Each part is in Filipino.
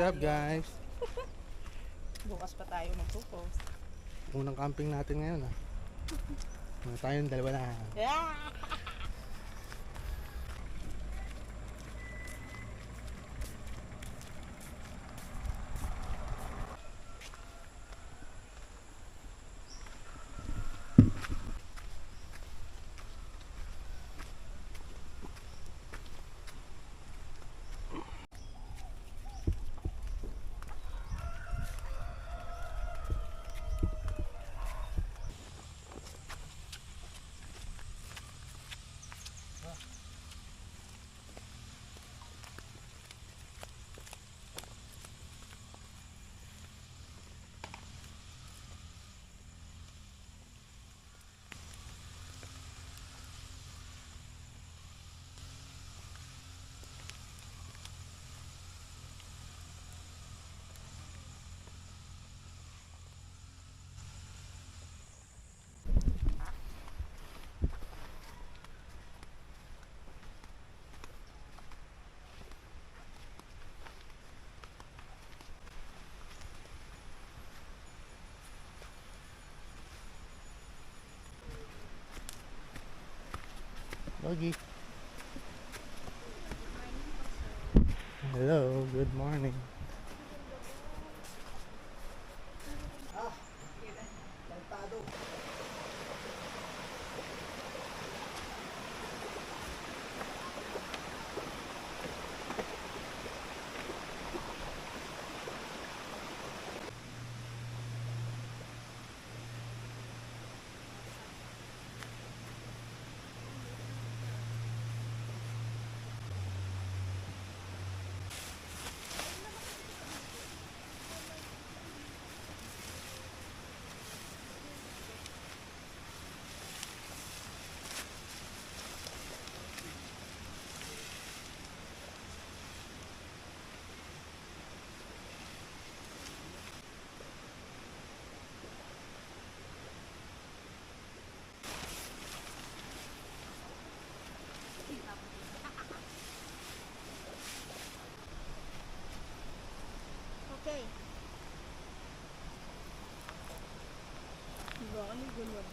up guys? Bukas pa tayo magpo-post. Unang camping natin ngayon ah. Tayong dalawa na. Yeah! Logi. Hello, good morning. Okay. Gani gulod.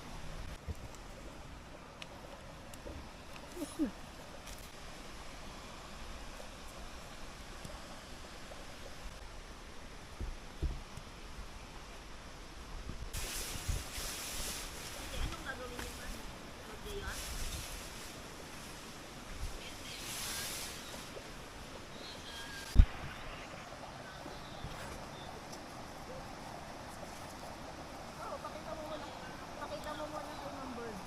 Pakita mo muna kay Ma'am Bird.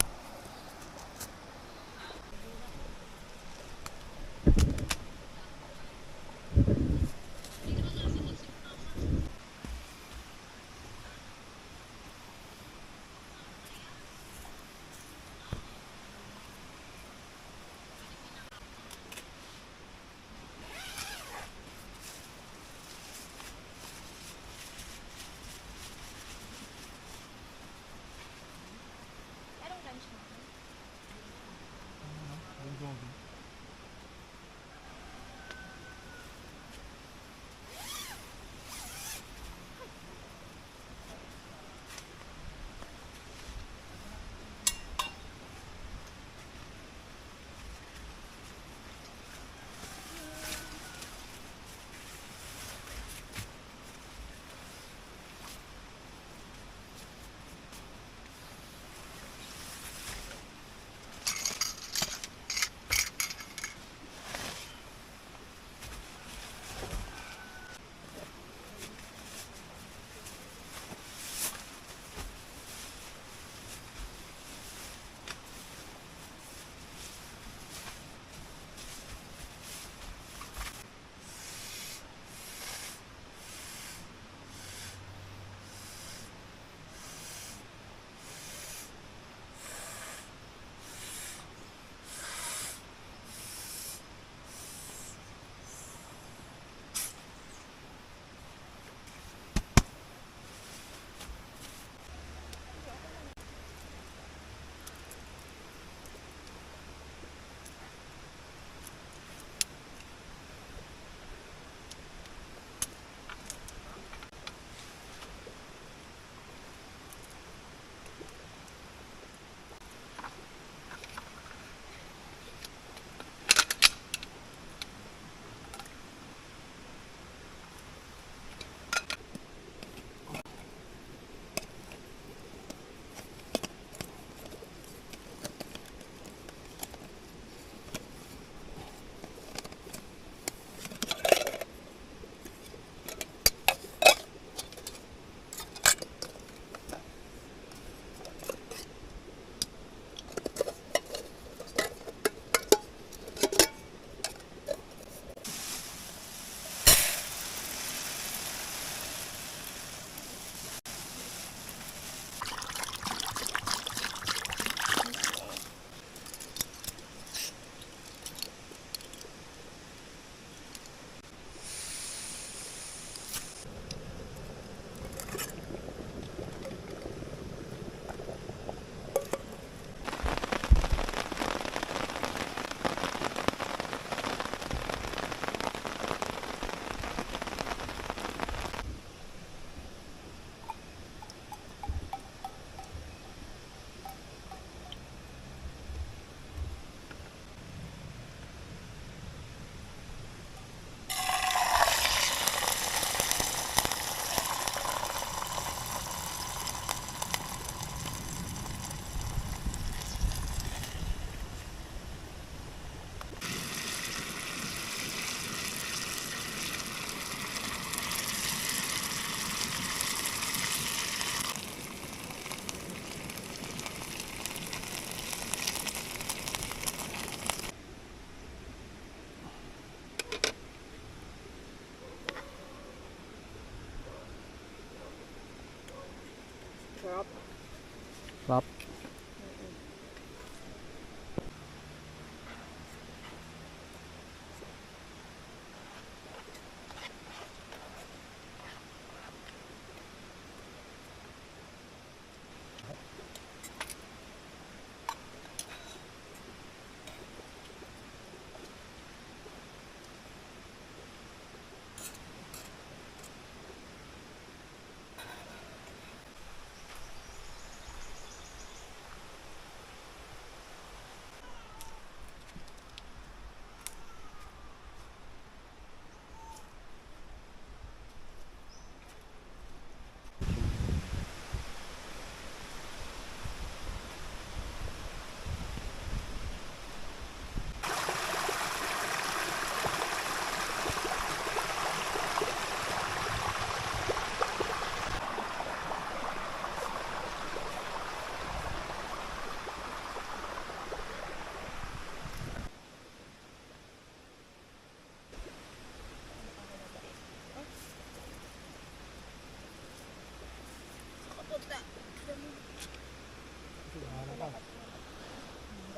Pop.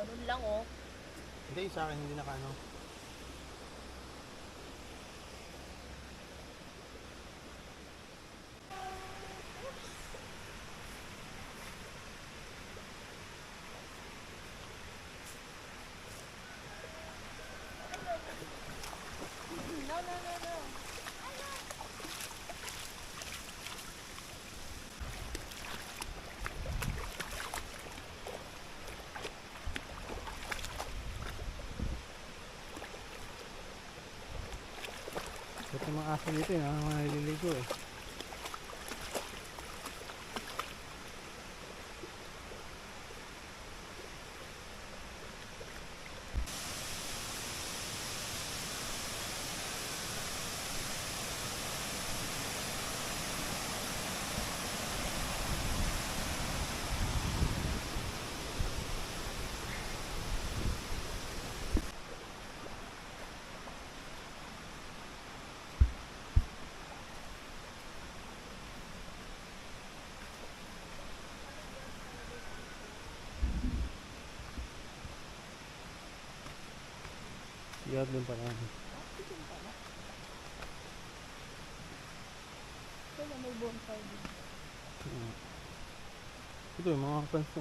Ganun lang oh. Hindi, sa akin hindi nakano. No, no, no, no. Ito mga aso dito yun, mga naliligo eh. Iyad din pala. Ito na may bonfire din. Ito yung mga pansa.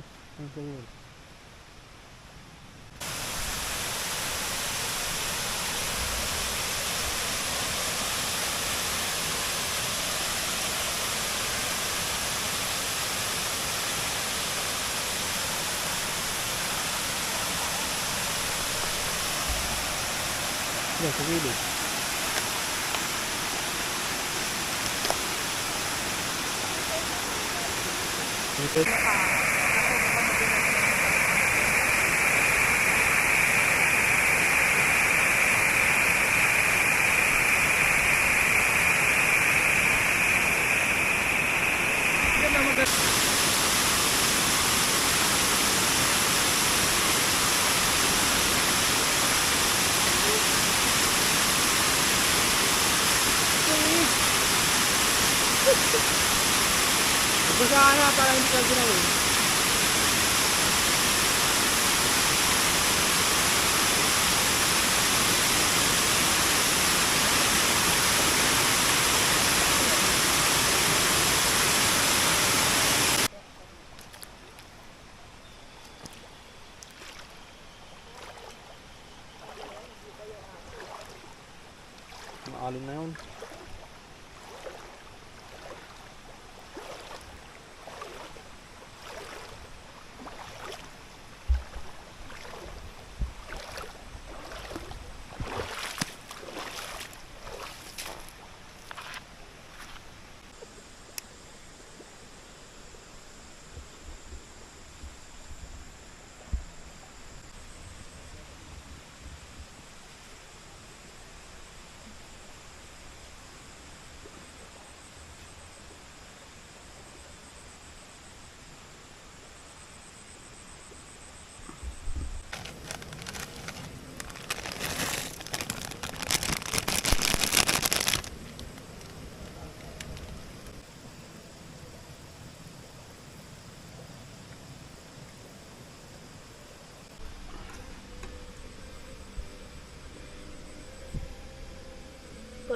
Yan, sa gilid. Ito. Yan na maganda. Basta ka na para hindi ka ginawin. Maalim na yun.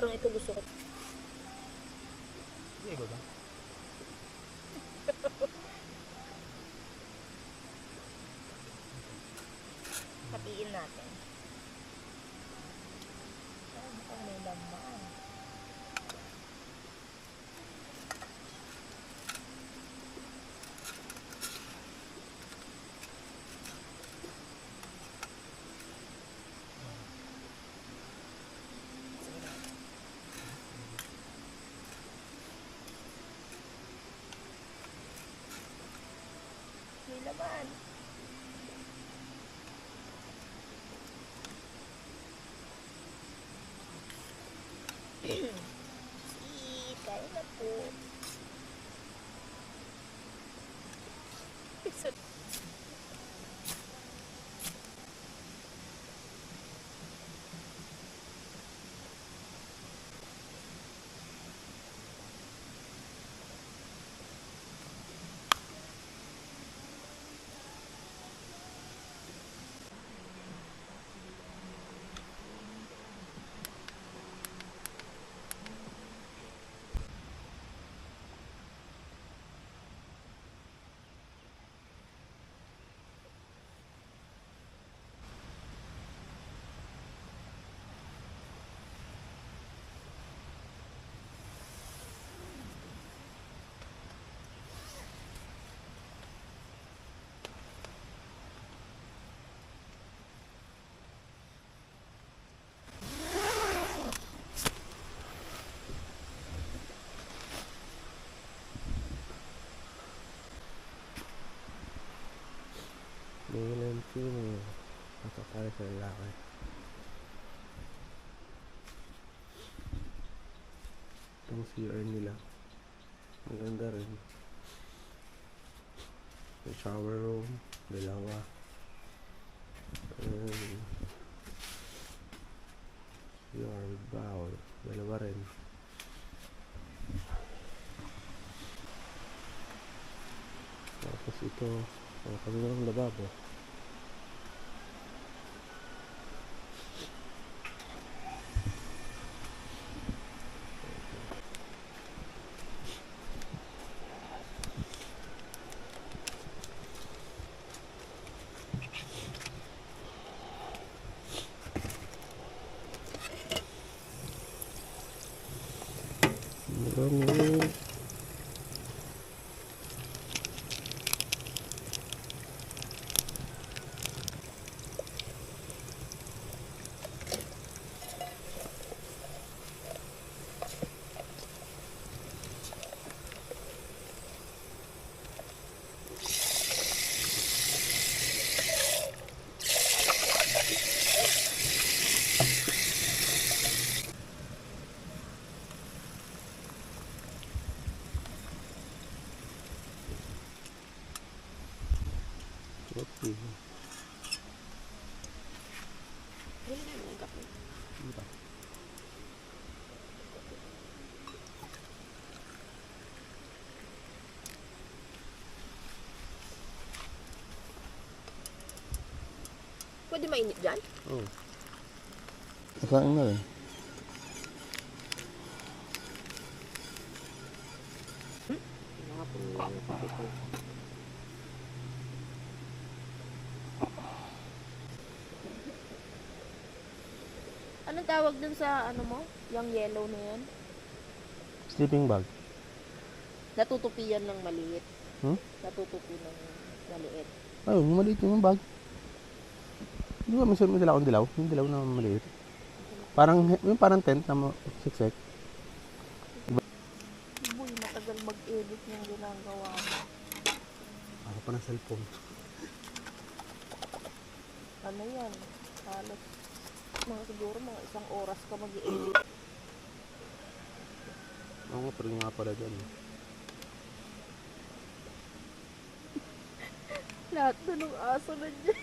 parang ito gusto ko. Hindi ba ba? Hatiin natin. Ay, mukhang may laman. May laman. Kaya na po. Male and female. Nakakari sa lalaki. Itong CR nila. Maganda rin. May shower room. Dalawa. And CR with bowl. Dalawa rin. Tapos ito. Kami ng lababo. Marami. Okay. Diba? Pwede mainit dyan? Oo. Nakain na rin. Anong tawag dun sa ano mo? Yung yellow na yan? Sleeping bag. Natutupi yan ng maliit. Natutupi ng maliit. Ayun, yung maliit yung bag. Di ba may dala akong dilaw? Yung dilaw na maliit. Parang tent na siksik. Uy, matagal mag-edit yung ginagawa mo. Para pa ng cellphone. Ano yan? Halos siguro mga 1 oras ka mag-edit. Oo, pero nga pala dyan. Lahat na ng aso na dyan.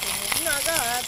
Sunog na agad.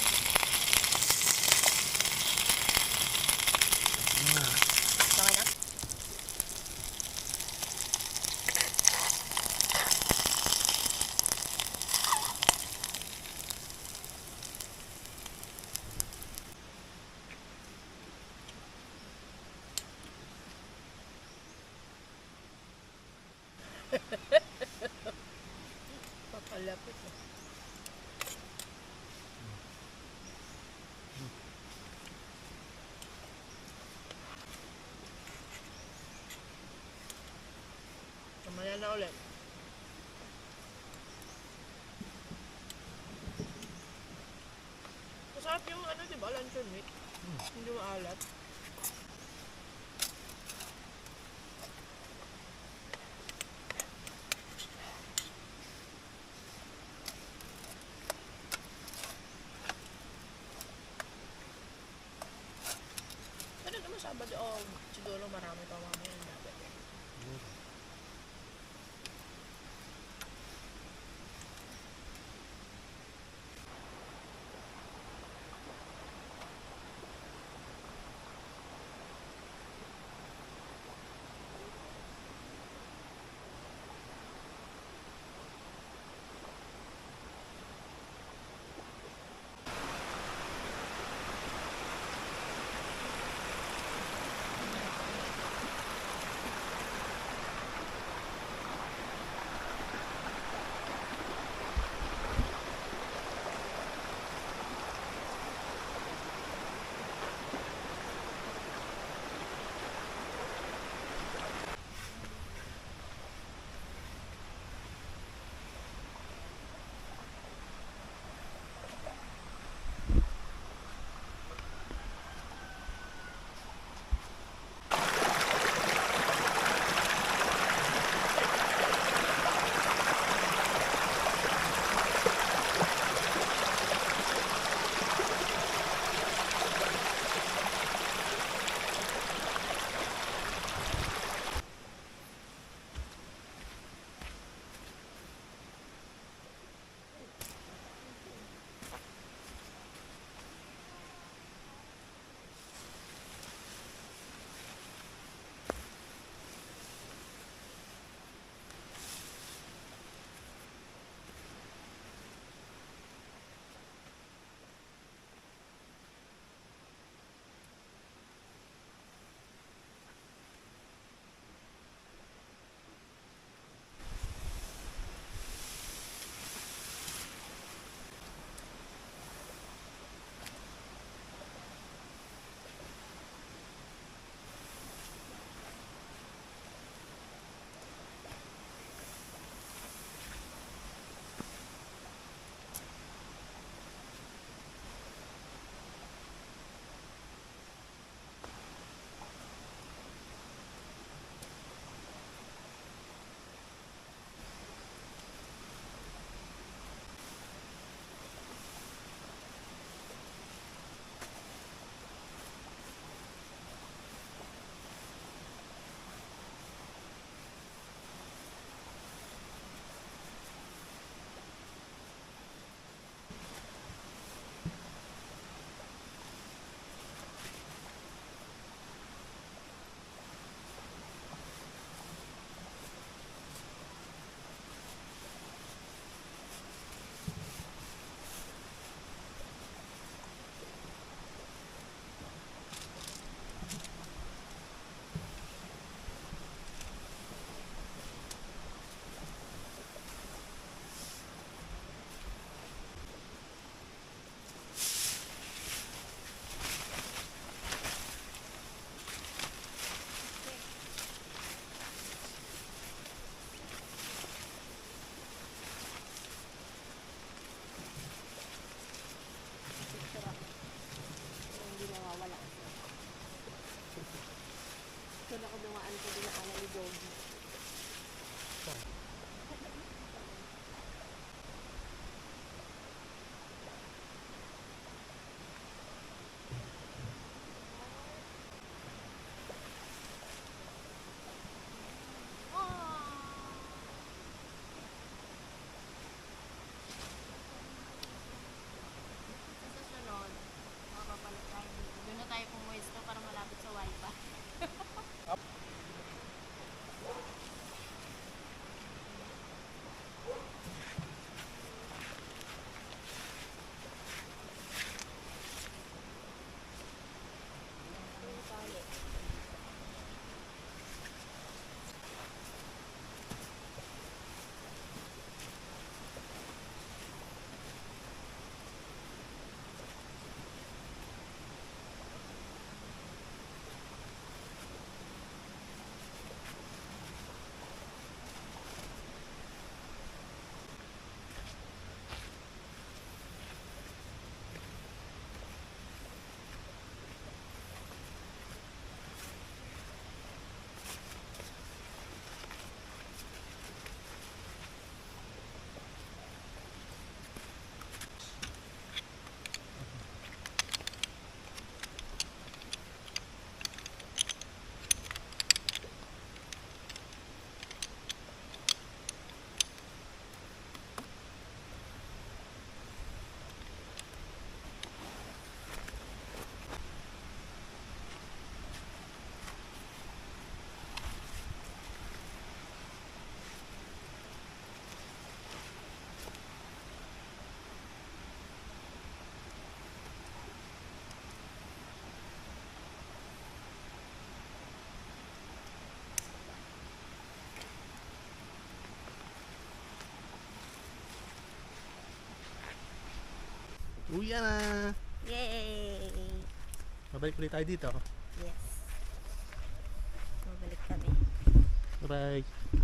Yan na ulit. Masarap yung ano, di ba? Luncheon meat. Hindi maalat. Pero naman Sabado, siguro marami pa mamaya yung dapat. Doon ako dumaan sa dinaanan ni Jogi. Sa susunod, makapapalit tayo dito. Doon na tayo pumuwesto para malapit sa wifi. Uwi na. Yay! Babalik ulit tayo dito. Yes. Mabalik kami. Bye-bye.